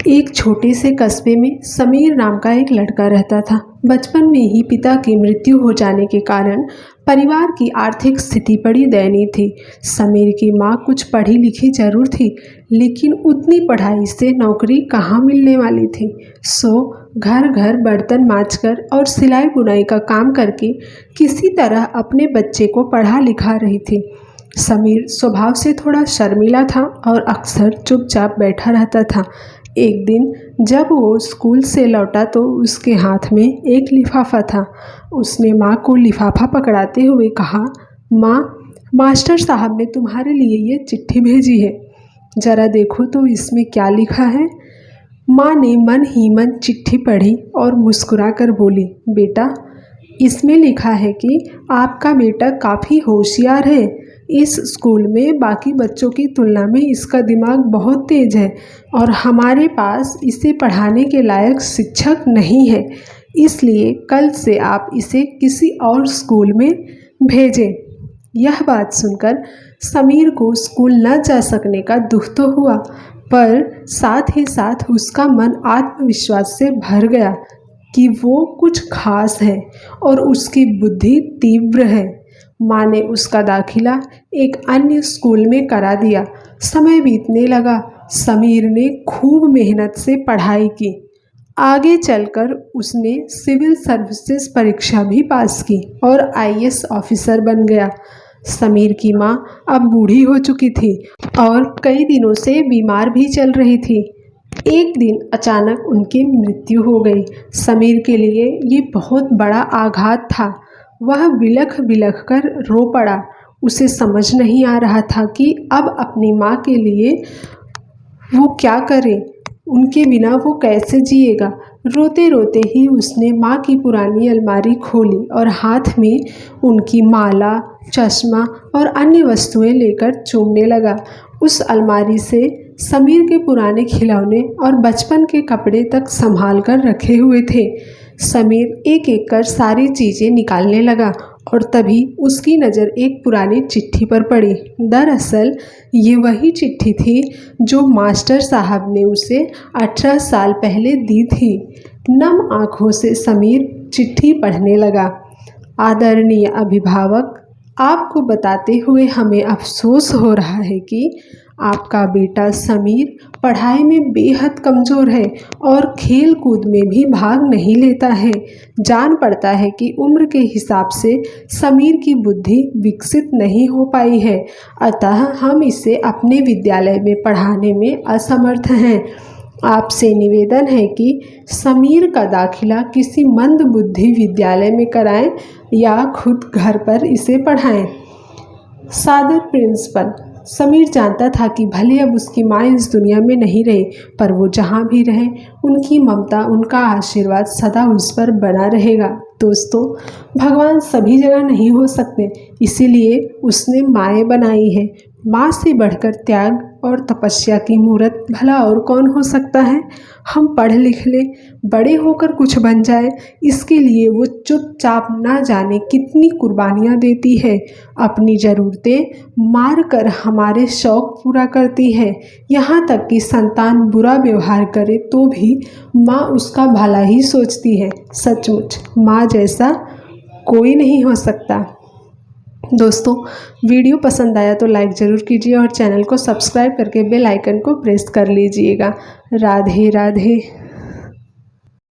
एक छोटे से कस्बे में समीर नाम का एक लड़का रहता था। बचपन में ही पिता की मृत्यु हो जाने के कारण परिवार की आर्थिक स्थिति बड़ी दयनीय थी। समीर की माँ कुछ पढ़ी लिखी जरूर थी, लेकिन उतनी पढ़ाई से नौकरी कहाँ मिलने वाली थी। सो घर घर बर्तन मांजकर और सिलाई बुनाई का काम करके किसी तरह अपने बच्चे को पढ़ा लिखा रही थी। समीर स्वभाव से थोड़ा शर्मीला था और अक्सर चुपचाप बैठा रहता था। एक दिन जब वो स्कूल से लौटा तो उसके हाथ में एक लिफाफा था। उसने माँ को लिफाफा पकड़ाते हुए कहा, माँ, मास्टर साहब ने तुम्हारे लिए ये चिट्ठी भेजी है, जरा देखो तो इसमें क्या लिखा है। माँ ने मन ही मन चिट्ठी पढ़ी और मुस्कुराकर बोली, बेटा, इसमें लिखा है कि आपका बेटा काफ़ी होशियार है। इस स्कूल में बाकी बच्चों की तुलना में इसका दिमाग बहुत तेज है और हमारे पास इसे पढ़ाने के लायक शिक्षक नहीं है, इसलिए कल से आप इसे किसी और स्कूल में भेजें। यह बात सुनकर समीर को स्कूल न जा सकने का दुख तो हुआ, पर साथ ही साथ उसका मन आत्मविश्वास से भर गया कि वो कुछ खास है और उसकी बुद्धि तीव्र है। माँ ने उसका दाखिला एक अन्य स्कूल में करा दिया। समय बीतने लगा। समीर ने खूब मेहनत से पढ़ाई की। आगे चलकर उसने सिविल सर्विसेज परीक्षा भी पास की और आईएएस ऑफिसर बन गया। समीर की माँ अब बूढ़ी हो चुकी थी और कई दिनों से बीमार भी चल रही थी। एक दिन अचानक उनकी मृत्यु हो गई। समीर के लिए ये बहुत बड़ा आघात था। वह बिलख बिलख कर रो पड़ा। उसे समझ नहीं आ रहा था कि अब अपनी माँ के लिए वो क्या करे, उनके बिना वो कैसे जिएगा। रोते रोते ही उसने माँ की पुरानी अलमारी खोली और हाथ में उनकी माला, चश्मा और अन्य वस्तुएं लेकर चूमने लगा। उस अलमारी से समीर के पुराने खिलौने और बचपन के कपड़े तक संभाल कर रखे हुए थे। समीर एक एक कर सारी चीज़ें निकालने लगा और तभी उसकी नज़र एक पुरानी चिट्ठी पर पड़ी। दरअसल ये वही चिट्ठी थी जो मास्टर साहब ने उसे 18 साल पहले दी थी। नम आँखों से समीर चिट्ठी पढ़ने लगा। आदरणीय अभिभावक, आपको बताते हुए हमें अफसोस हो रहा है कि आपका बेटा समीर पढ़ाई में बेहद कमज़ोर है और खेल कूद में भी भाग नहीं लेता है। जान पड़ता है कि उम्र के हिसाब से समीर की बुद्धि विकसित नहीं हो पाई है, अतः हम इसे अपने विद्यालय में पढ़ाने में असमर्थ हैं। आपसे निवेदन है कि समीर का दाखिला किसी मंद बुद्धि विद्यालय में कराएं या खुद घर पर इसे पढ़ाएं। सादर प्रिंसिपल। समीर जानता था कि भले अब उसकी माँ इस दुनिया में नहीं रही, पर वो जहाँ भी रहे उनकी ममता, उनका आशीर्वाद सदा उस पर बना रहेगा। दोस्तों, भगवान सभी जगह नहीं हो सकते, इसीलिए उसने माएँ बनाई है। माँ से बढ़कर त्याग और तपस्या की मूर्त भला और कौन हो सकता है। हम पढ़ लिख लें, बड़े होकर कुछ बन जाए, इसके लिए वो चुपचाप ना जाने कितनी कुर्बानियाँ देती है। अपनी ज़रूरतें मार कर हमारे शौक़ पूरा करती है। यहाँ तक कि संतान बुरा व्यवहार करे तो भी माँ उसका भला ही सोचती है। सचमुच माँ जैसा कोई नहीं हो सकता। दोस्तों, वीडियो पसंद आया तो लाइक ज़रूर कीजिए और चैनल को सब्सक्राइब करके बेल आइकन को प्रेस कर लीजिएगा। राधे राधे।